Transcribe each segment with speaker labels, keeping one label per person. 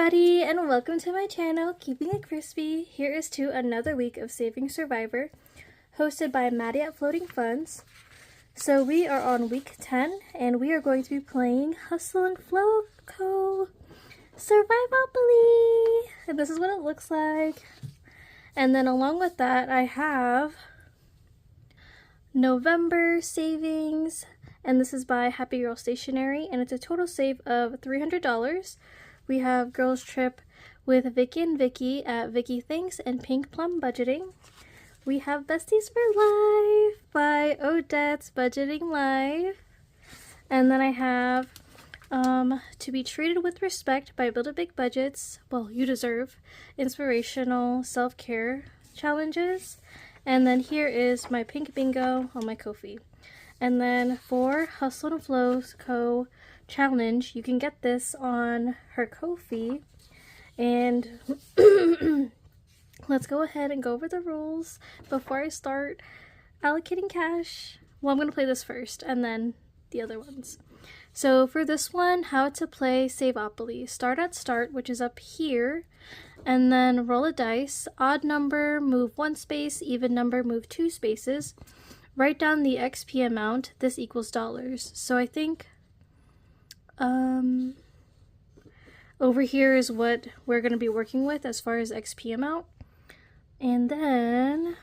Speaker 1: everybody, and welcome to my channel, Keeping It Crispy. Here is to another week of Saving Survivor, hosted by Maddie at Floating Funds. So we are on week 10, and we are going to be playing Hustle and Flow Co. Survivalopoly. And this is what it looks like. And then along with that, I have November savings, and this is by Happy Girl Stationery, and it's a total save of $300. We have Girls Trip with Vicky and Vicky at Vicky Thinks and Pink Plum Budgeting. We have Besties for Life by Odette's Budgeting Life. And then I have To Be Treated with Respect by Build a Big Budgets. Well, you deserve inspirational self-care challenges. And then here is my Pink Bingo on my Ko-fi. And then for Hustle and Flow Co. challenge, you can get this on her Ko-fi. And let's go ahead and go over the rules before I start allocating cash. Well, I'm going to play this first and then the other ones. So for this one, how to play Saveopoly. Start at start, which is up here, and then roll a dice. Odd number, move 1 space. Even number, move 2 spaces. Write down the XP amount. This equals dollars. So I think over here is what we're going to be working with as far as XP amount. And then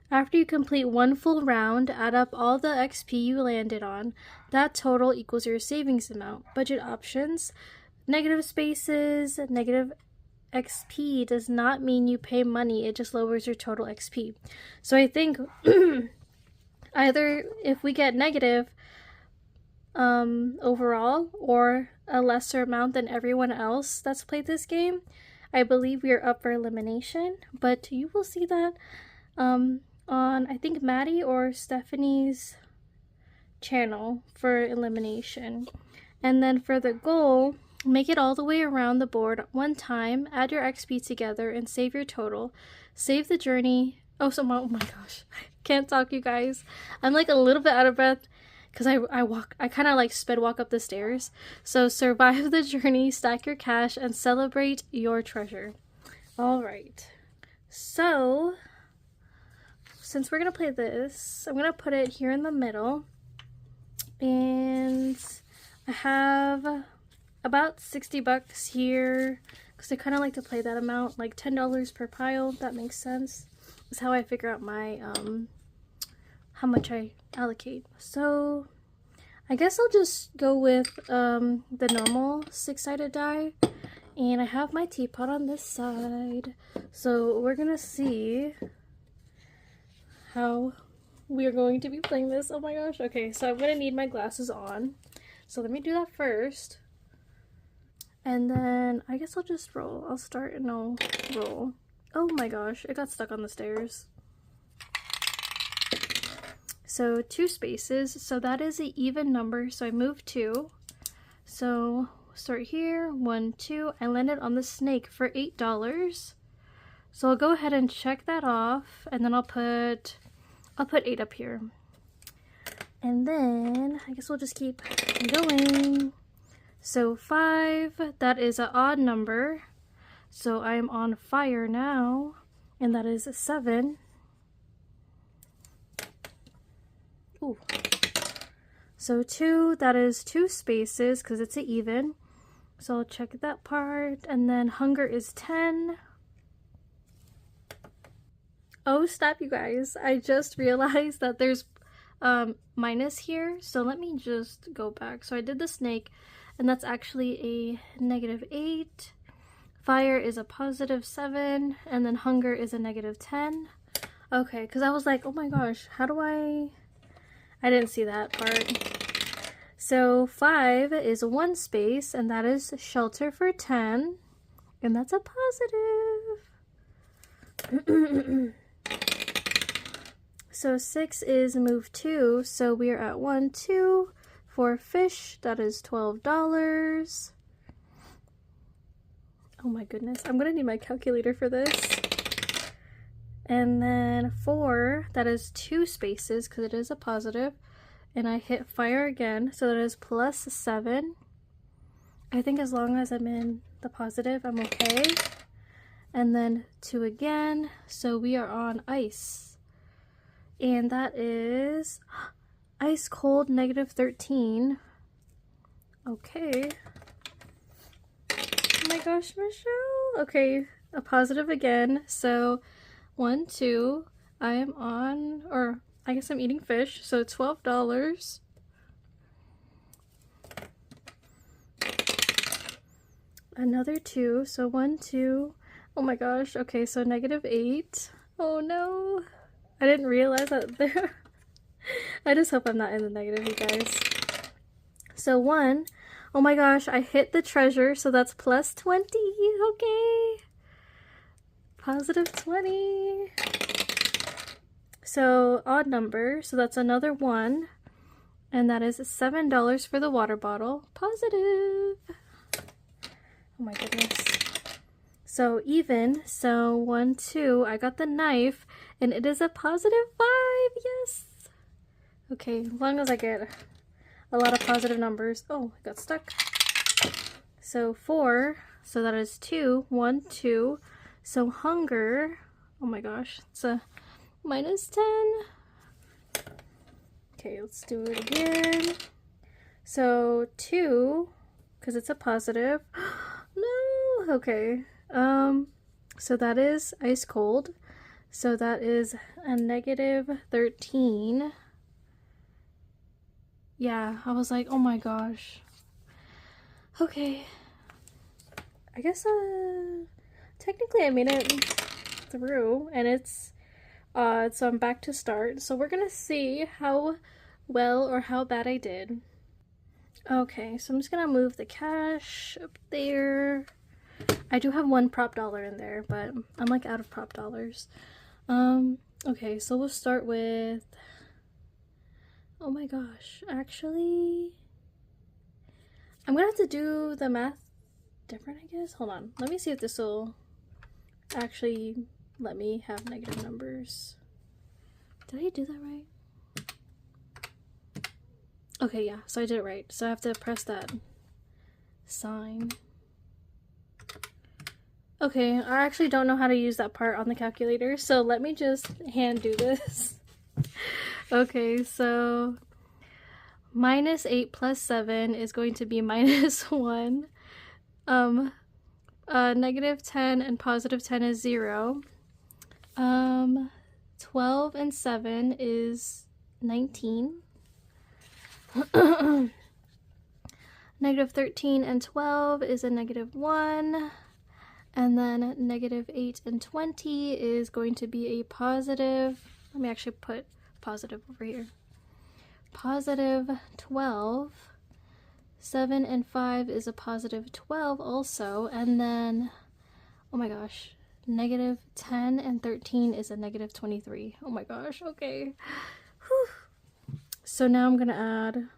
Speaker 1: after you complete 1 full round, add up all the XP you landed on. That total equals your savings amount. Budget options. Negative spaces, negative XP does not mean you pay money, it just lowers your total XP. So I think either if we get negative overall or a lesser amount than everyone else that's played this game, I believe we are up for elimination. But you will see that on I think Maddie or Stephanie's channel for elimination. And then for the goal, make it all the way around the board 1 time, add your XP together, and save your total. Save the journey. Oh my gosh. Can't talk, you guys. I'm like a little bit out of breath because I kind of like sped walk up the stairs. So survive the journey, stack your cash, and celebrate your treasure. All right. So since we're going to play this, I'm going to put it here in the middle. And I have about 60 bucks here because I kind of like to play that amount, like $10 per pile. That makes sense. That's how I figure out my how much I allocate. So I guess I'll just go with the normal 6-sided die, and I have my teapot on this side. So we're gonna see how we are going to be playing this. Oh my gosh. Okay, so I'm gonna need my glasses on. So let me do that first. And then I guess I'll just roll. I'll start and I'll roll. Oh my gosh, it got stuck on the stairs. So 2 spaces. So that is an even number. So I moved 2. So start here. 1, 2. I landed on the snake for $8. So I'll go ahead and check that off, and then I'll put 8 up here. And then I guess we'll just keep going. So 5, that is an odd number. So I'm on fire now, and that is 7. Ooh. So 2, that is 2 spaces because it's an even. So I'll check that part. And then hunger is 10. Oh, stop, you guys. I just realized that there's minus here. So let me just go back. So I did the snake, and that's actually a -8. Fire is a +7, and then hunger is a -10. Okay, because I was like, oh my gosh, how do I didn't see that part. So 5 is 1 space, and that is shelter for 10, and that's a positive. So 6 is move 2, so we are at 1, 2. For fish, that is $12. Oh my goodness, I'm gonna need my calculator for this. And then 4, that is 2 spaces because it is a positive. And I hit fire again, so that is +7. I think as long as I'm in the positive, I'm okay. And then 2 again. So we are on ice. And that is ice cold -13. Okay. Oh my gosh, Michelle. Okay, a positive again. So 1, 2. I am on, or I guess I'm eating fish. So $12. Another 2. So 1, 2. Oh my gosh. Okay, so -8. Oh no. I didn't realize that there. I just hope I'm not in the negative, you guys. So 1. Oh my gosh, I hit the treasure, so that's +20. Okay. +20. So odd number, so that's another 1. And that is $7 for the water bottle. Positive. Oh my goodness. So even, so 1, 2, I got the knife, and it is a +5, yes! Okay, as long as I get a lot of positive numbers. Oh, I got stuck. So 4, so that is 2, 1, 2. So hunger, oh my gosh, it's a -10. Okay, let's do it again. So 2, because it's a positive. No, okay. So that is ice cold. So that is a -13. Yeah, I was like, oh my gosh. Okay. I guess, technically I made it through, and it's odd, so I'm back to start. So we're gonna see how well or how bad I did. Okay, so I'm just gonna move the cash up there. I do have 1 prop dollar in there, but I'm like out of prop dollars. Okay, so we'll start with, oh my gosh, actually, I'm gonna have to do the math different, I guess. Hold on, let me see if this will actually let me have negative numbers. Did I do that right? Okay, yeah, so I did it right. So I have to press that sign. Okay, I actually don't know how to use that part on the calculator, so let me just hand do this. Okay, so -8 + 7 is going to be -1. -10 and +10 is 0. 12 and 7 is 19. -13 and 12 is a -1. And then -8 and 20 is going to be a positive. Let me actually put positive over here. +12. 7 and 5 is a +12 also. And then, oh my gosh, -10 and 13 is a -23. Oh my gosh, okay. Whew. So now I'm gonna add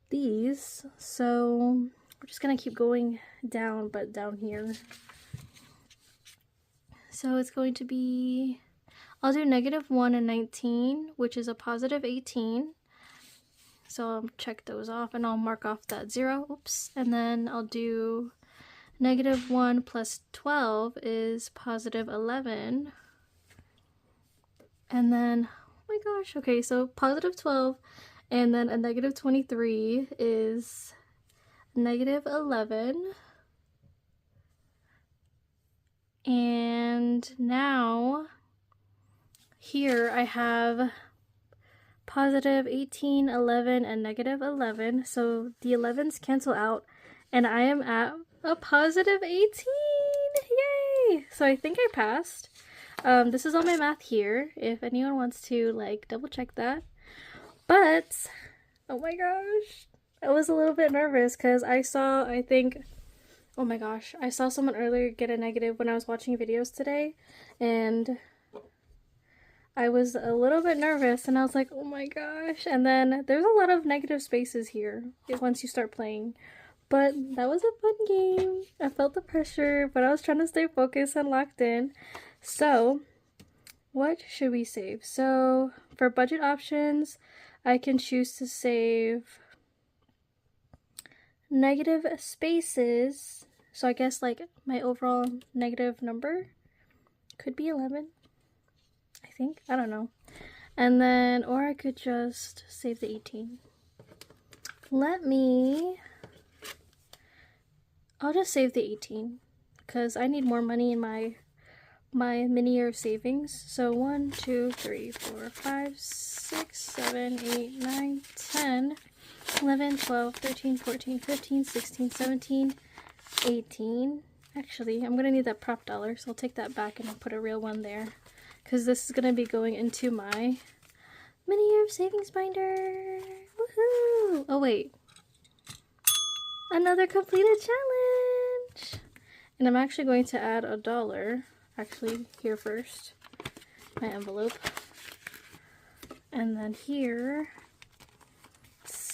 Speaker 1: these. So we're just gonna keep going down, but down here. So it's going to be, I'll do -1 and 19, which is a +18. So I'll check those off and I'll mark off that 0. Oops. And then I'll do -1 + 12 is +11. And then, oh my gosh, okay, so +12, and then a -23 is -11. And now here I have +18, 11, and -11. So the 11s cancel out, and I am at a +18. Yay! So I think I passed. This is all my math here, if anyone wants to like double check that. But oh my gosh, I was a little bit nervous because I saw, I think, oh my gosh, I saw someone earlier get a negative when I was watching videos today, and I was a little bit nervous, and I was like, oh my gosh. And then there's a lot of negative spaces here once you start playing. But that was a fun game. I felt the pressure, but I was trying to stay focused and locked in. So what should we save? So for budget options, I can choose to save negative spaces. So I guess like my overall negative number could be 11. I think. I don't know. And then, or I could just save the 18. I'll just save the 18 because I need more money in my mini year of savings. So 1, 2, 3, 4, 5, 6, 7, 8, 9, 10, 11, 12, 13, 14, 15, 16, 17, 18. Actually, I'm gonna need that prop dollar, so I'll take that back and I'll put a real one there, because this is gonna be going into my mini year of savings binder. Woohoo! Oh wait, another completed challenge, and I'm actually going to add a dollar. Actually, here first, my envelope, and then here.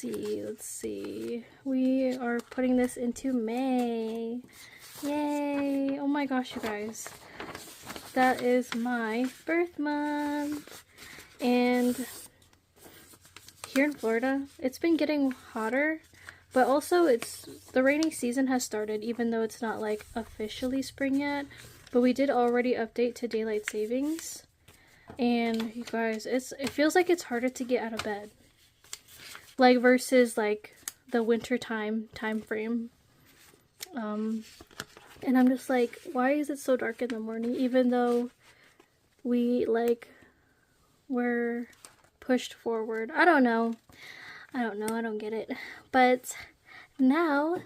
Speaker 1: Let's see. We are putting this into May. Yay! Oh my gosh, you guys. That is my birth month. And here in Florida, it's been getting hotter, but also the rainy season has started, even though it's not like officially spring yet. But we did already update to daylight savings. And you guys, it feels like it's harder to get out of bed. Like versus like the winter time frame. And I'm just like, why is it so dark in the morning, even though we're pushed forward? I don't know, I don't get it. But now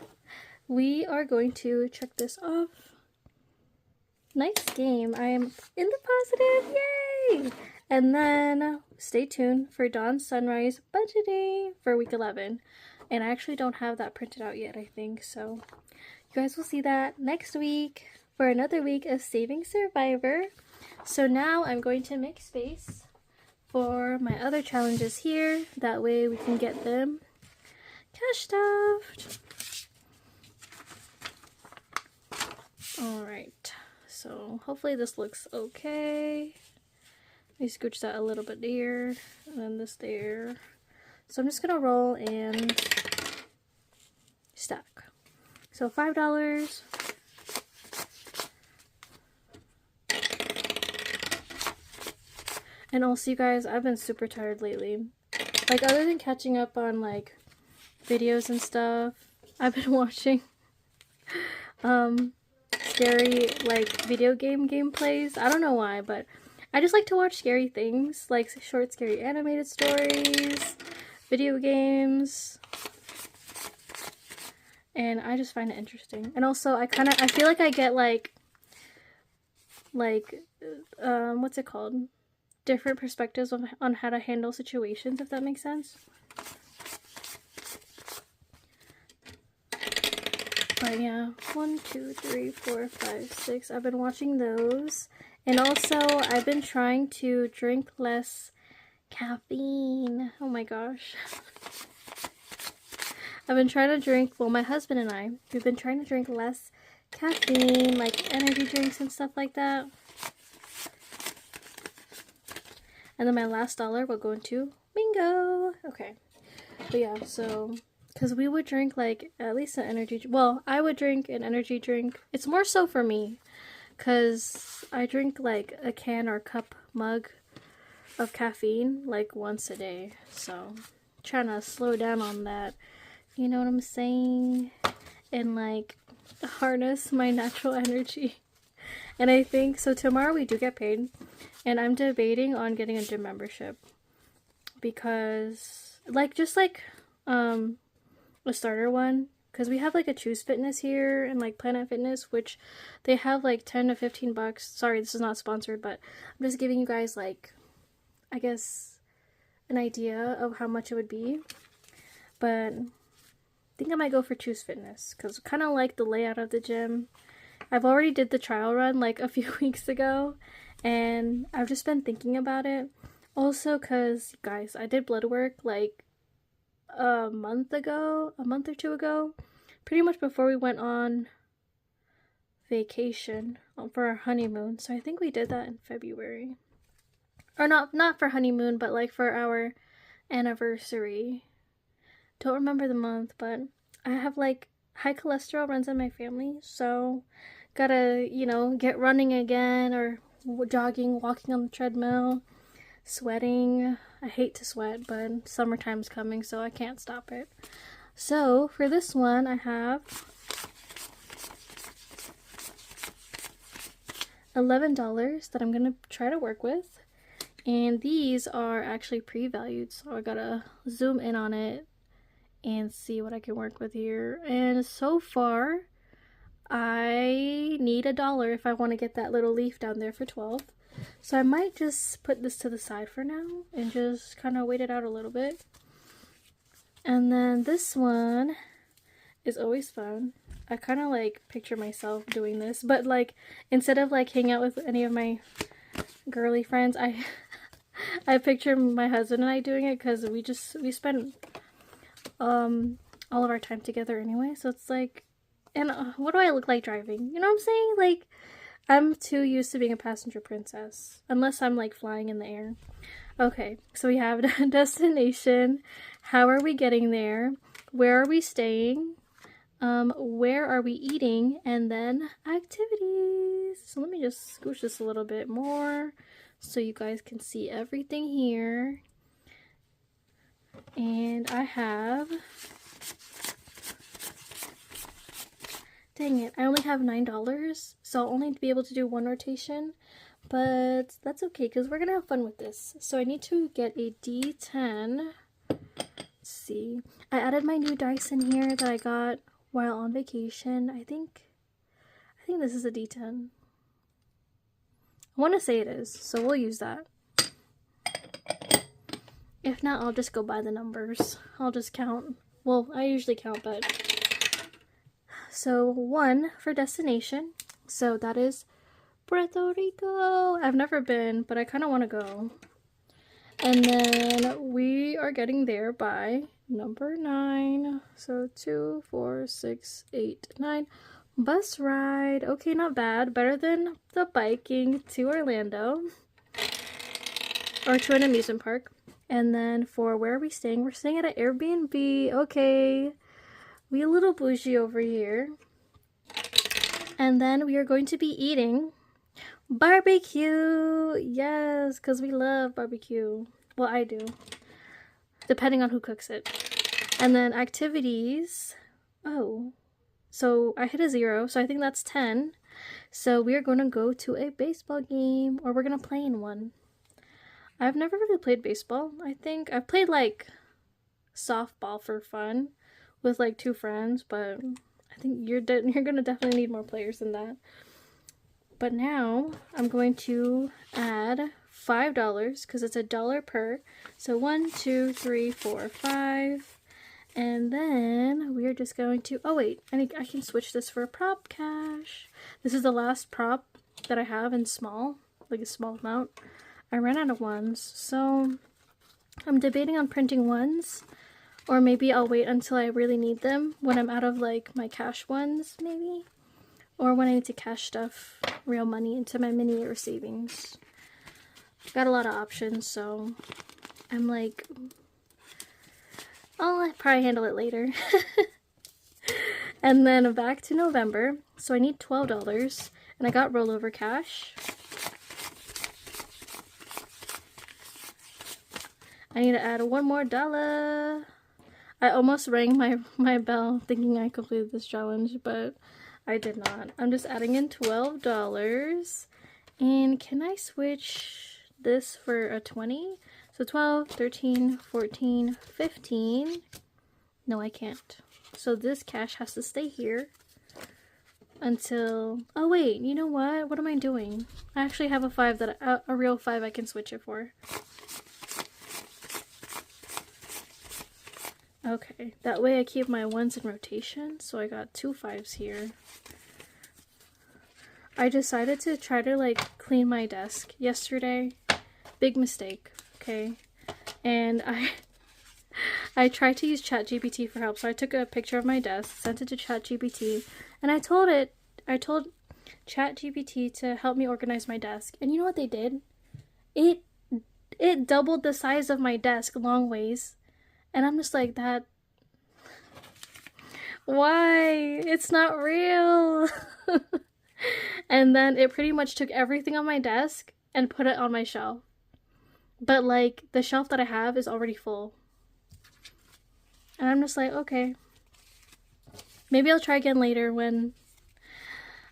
Speaker 1: we are going to check this off. Nice game. I am in the positive. Yay! And then stay tuned for Dawn Sunrise budgeting for week 11. And I actually don't have that printed out yet, I think. So you guys will see that next week for another week of Saving Survivor. So now I'm going to make space for my other challenges here. That way we can get them cash stuffed. Alright, so hopefully this looks okay. Let me scooch that a little bit there, and then this there. So I'm just gonna roll and stack. So $5. And also, you guys, I've been super tired lately. Like, other than catching up on like videos and stuff, I've been watching scary like video game gameplays. I don't know why, but I just like to watch scary things, like short scary animated stories, video games, and I just find it interesting. And also I feel like I get like what's it called, different perspectives on how to handle situations, if that makes sense. But yeah, 1, 2, 3, 4, 5, 6. I've been watching those. And also, I've been trying to drink less caffeine. Oh my gosh. I've been trying to drink, well, my husband and I, we've been trying to drink less caffeine, like energy drinks and stuff like that. And then my last dollar will go into bingo. Okay. But yeah, so, because we would drink like at least an energy, well, I would drink an energy drink. It's more so for me, because I drink like a can or cup mug of caffeine like once a day. So trying to slow down on that, you know what I'm saying? And like harness my natural energy. And I think, so tomorrow we do get paid, and I'm debating on getting a gym membership, because like just like a starter one, because we have like a Choose Fitness here and like Planet Fitness, which they have like 10 to 15 bucks. Sorry, this is not sponsored, but I'm just giving you guys like, I guess, an idea of how much it would be. But I think I might go for Choose Fitness, because I kind of like the layout of the gym. I've already did the trial run like a few weeks ago, and I've just been thinking about it. Also, because guys, I did blood work like a month or two ago, pretty much before we went on vacation for our honeymoon. So I think we did that in February, or not for honeymoon, but like for our anniversary. Don't remember the month, but I have like high cholesterol runs in my family, so gotta, you know, get running again or jogging, walking on the treadmill, sweating. I hate to sweat, but summertime's coming, so I can't stop it. So for this one, I have $11 that I'm gonna try to work with. And these are actually pre-valued, so I gotta zoom in on it and see what I can work with here. And so far, I need $1 if I want to get that little leaf down there for 12. So I might just put this to the side for now and just kind of wait it out a little bit. And then this one is always fun. I kind of like picture myself doing this, but like instead of like hanging out with any of my girly friends, I picture my husband and I doing it because we spend all of our time together anyway. So it's like, and what do I look like driving? You know what I'm saying? Like, I'm too used to being a passenger princess, unless I'm like flying in the air. Okay, so we have destination. How are we getting there? Where are we staying? Where are we eating? And then activities. So let me just scooch this a little bit more so you guys can see everything here. And I have, dang it, I only have $9, so I'll only be able to do one rotation, but that's okay because we're gonna have fun with this. So I need to get a D10. Let's see, I added my new dice in here that I got while on vacation. I think this is a D10. I want to say it is, so we'll use that. If not, I'll just go by the numbers. I'll just count. Well, I usually count, but... So, 1 for destination. So, that is Puerto Rico. I've never been, but I kind of want to go. And then we are getting there by number 9. So, 2, 4, 6, 8, 9. Bus ride. Okay, not bad. Better than the biking to Orlando. Or to an amusement park. And then for where are we staying? We're staying at an Airbnb. Okay. We a little bougie over here. And then we are going to be eating barbecue. Yes, because we love barbecue. Well, I do. Depending on who cooks it. And then activities. Oh. So I hit a 0. So I think that's 10. So we are going to go to a baseball game. Or we're going to play in one. I've never really played baseball. I think I've played like softball for fun with like 2 friends, but I think you're gonna definitely need more players than that. But now I'm going to add $5 because it's $1 per. So 1, 2, 3, 4, 5, and then we are just going to. Oh wait, I can switch this for a prop cash. This is the last prop that I have in small, like a small amount. I ran out of ones, so I'm debating on printing ones, or maybe I'll wait until I really need them when I'm out of like my cash ones, maybe, or when I need to cash stuff, real money, into my mini year savings. Got a lot of options, so I'm like, I'll probably handle it later. And then back to November, so I need $12, and I got rollover cash. I need to add one more $1. I almost rang my bell thinking I completed this challenge, but I did not. I'm just adding in $12. And can I switch this for a 20? So 12, 13, 14, 15. No, I can't. So this cash has to stay here until... Oh wait, you know what? What am I doing? I actually have a 5 that a real 5 I can switch it for. Okay, that way I keep my 1s in rotation, so I got 2 5s here. I decided to try to like clean my desk yesterday. Big mistake, okay? And I tried to use ChatGPT for help, so I took a picture of my desk, sent it to ChatGPT, and I told ChatGPT to help me organize my desk. And you know what they did? It doubled the size of my desk long ways. And I'm just like, that, Why? It's not real. And then it pretty much took everything on my desk and put it on my shelf. But like the shelf that I have is already full. And I'm just like, okay. Maybe I'll try again later when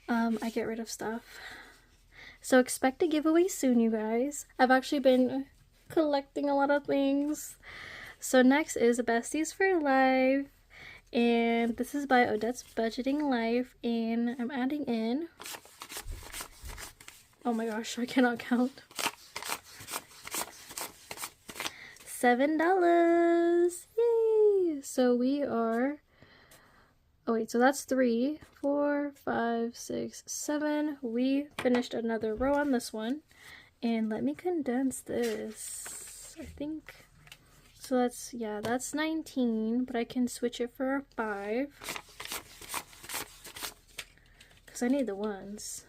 Speaker 1: I get rid of stuff. So expect a giveaway soon, you guys. I've actually been collecting a lot of things. So next is Besties for Life. And this is by Odette's Budgeting Life. And I'm adding in... Oh my gosh, I cannot count. $7. Yay! So we are... Oh wait, so that's 3, 4, 5, 6, 7. We finished another row on this one. And let me condense this. I think... So that's, yeah, that's 19, but I can switch it for a 5. Because I need the ones.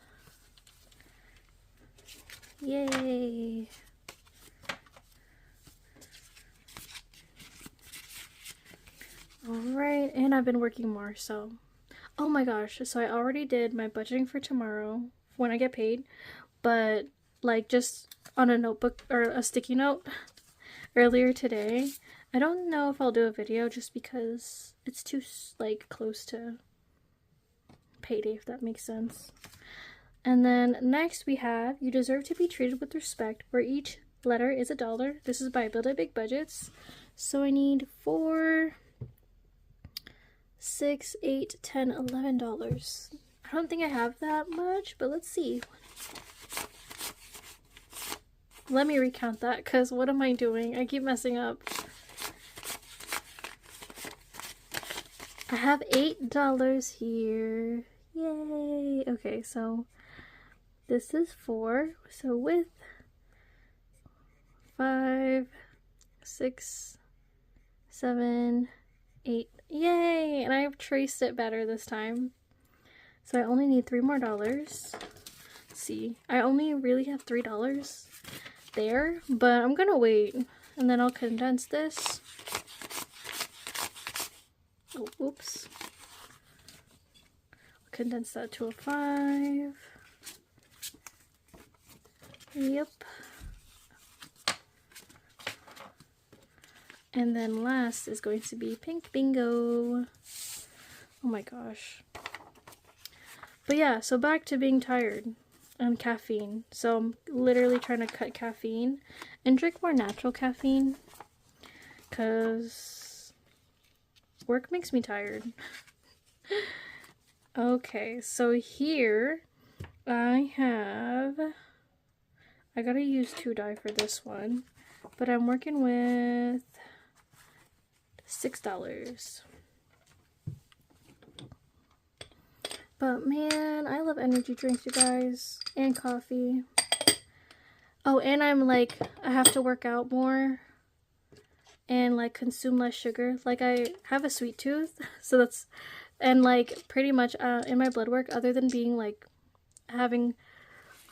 Speaker 1: Yay! Alright, and I've been working more, so... Oh my gosh, so I already did my budgeting for tomorrow when I get paid, but like just on a notebook or a sticky note earlier today. I don't know if I'll do a video just because it's too like close to payday, if that makes sense. And then next we have You Deserve to Be Treated with Respect, where each letter is $1. This is by Build It Big Budgets. So I need 4, 6, 8, 10, $11. I don't think I have that much, but let's see. Let me recount that, because what am I doing? I keep messing up. I have $8 here. Yay! Okay, so this is 4. So with 5, 6, 7, 8. Yay! And I've traced it better this time. So I only need $3 more. Let's see. I only really have $3 there, but I'm gonna wait and then I'll condense this. Oh, oops. I'll condense that to a 5. Yep. And then last is going to be Pink Bingo. Oh my gosh. But yeah, so back to being tired and caffeine. So I'm literally trying to cut caffeine and drink more natural caffeine because work makes me tired. Okay, so here I gotta use 2 dye for this one, but I'm working with $6. But man, I love energy drinks, you guys, and coffee. Oh, and I'm like, I have to work out more and like consume less sugar. Like I have a sweet tooth, so that's, and like pretty much in my blood work, other than being like having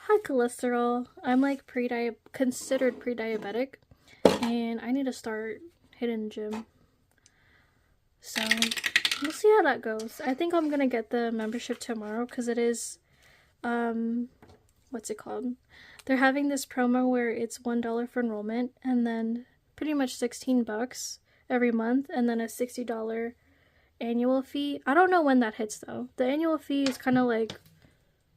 Speaker 1: high cholesterol, I'm like considered pre-diabetic, and I need to start hitting the gym. So we'll see how that goes. I think I'm gonna get the membership tomorrow because it is, what's it called? They're having this promo where it's $1 for enrollment and then pretty much $16 every month and then a $60 annual fee. I don't know when that hits though. The annual fee is kind of like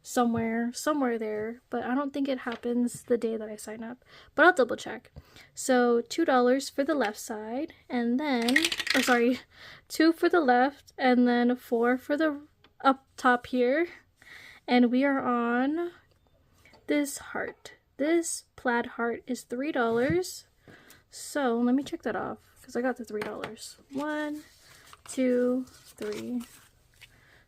Speaker 1: somewhere there, but I don't think it happens the day that I sign up, but I'll double check. So $2 for the left side, and then, oh sorry, 2 for the left, and then 4 for the up top here, and we are on this heart. This plaid heart is $3, so let me check that off because I got the $3. 1, 2, 3.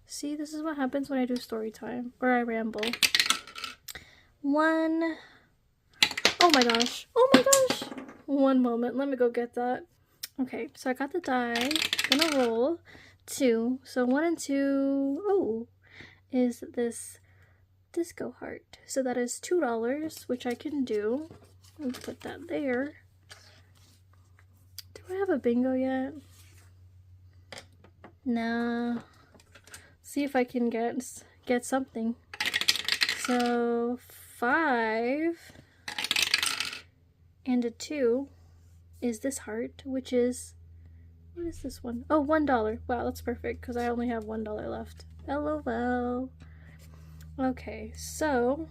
Speaker 1: See, this is what happens when I do story time, or I ramble. 1. Oh my gosh. Oh my gosh. One moment. Let me go get that. Okay, so I got the die. Gonna roll 2. So 1 and 2. Oh, is this disco heart. So that is $2, which I can do. Let me put that there. Do I have a bingo yet? Nah. See if I can get something. So 5 and a 2 is this heart, which is, what is this one? Oh, $1. Wow, that's perfect because I only have $1 left. LOL. Okay, so,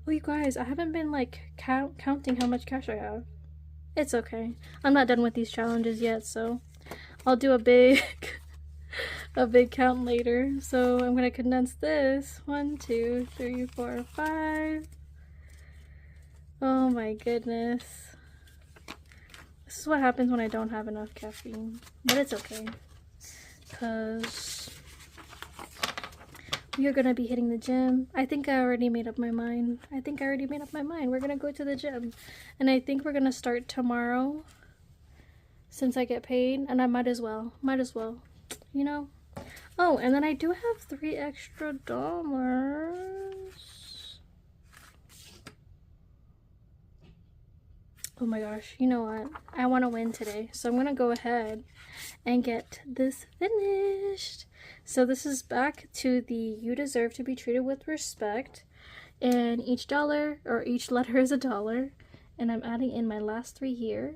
Speaker 1: oh, you guys, I haven't been like counting how much cash I have. It's okay. I'm not done with these challenges yet, so I'll do a big count later. So I'm gonna condense this. 1, 2, 3, 4, 5. Oh my goodness. This is what happens when I don't have enough caffeine. But it's okay. Because we are gonna be hitting the gym. I think I already made up my mind. We're gonna go to the gym. And I think we're gonna start tomorrow. Since I get paid. And I might as well. You know? Oh, and then I do have $3 extra. Oh my gosh, you know what? I want to win today. So I'm going to go ahead and get this finished. So this is back to the you deserve to be treated with respect. And each dollar or each letter is $1. And I'm adding in my last 3 here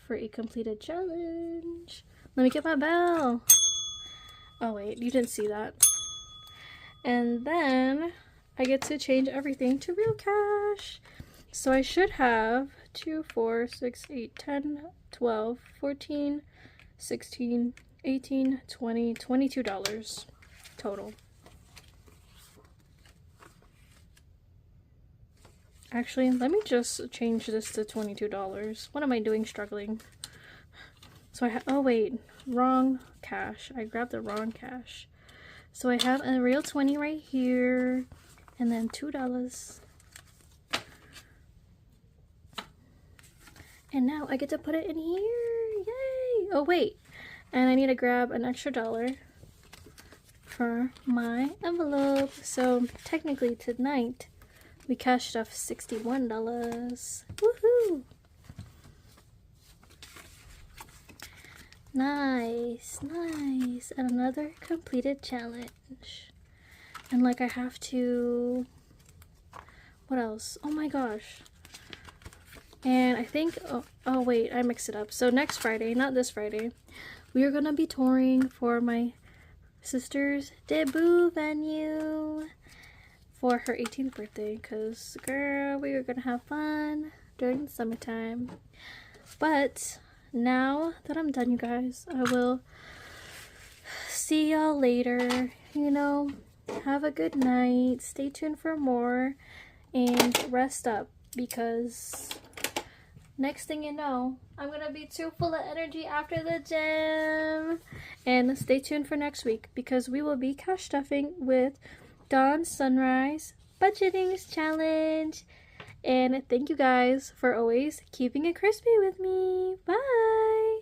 Speaker 1: for a completed challenge. Let me get my bell. Oh wait, you didn't see that. And then I get to change everything to real cash. So I should have 2, 4, 6, 8, 10, 12, 14, 16, 18, 20, $22 total. Actually, let me just change this to $22. What am I doing struggling? So I have, oh wait, wrong cash. I grabbed the wrong cash. So I have a real 20 right here, and then $2. And now I get to put it in here. Yay! Oh wait, and I need to grab an extra $1 for my envelope. So technically tonight we cashed off $61. Woohoo! Nice, nice. And another completed challenge. And like I have to, what else? Oh my gosh. And I think, oh wait, I mixed it up. So next Friday, not this Friday, we are gonna be touring for my sister's debut venue for her 18th birthday. Cause girl, we are gonna have fun during the summertime. But now that I'm done, you guys, I will see y'all later. You know, have a good night. Stay tuned for more and rest up because next thing you know, I'm gonna be too full of energy after the gym. And stay tuned for next week because we will be cash stuffing with Dawn Sunrise Budgetings Challenge. And thank you guys for always keeping it crispy with me. Bye!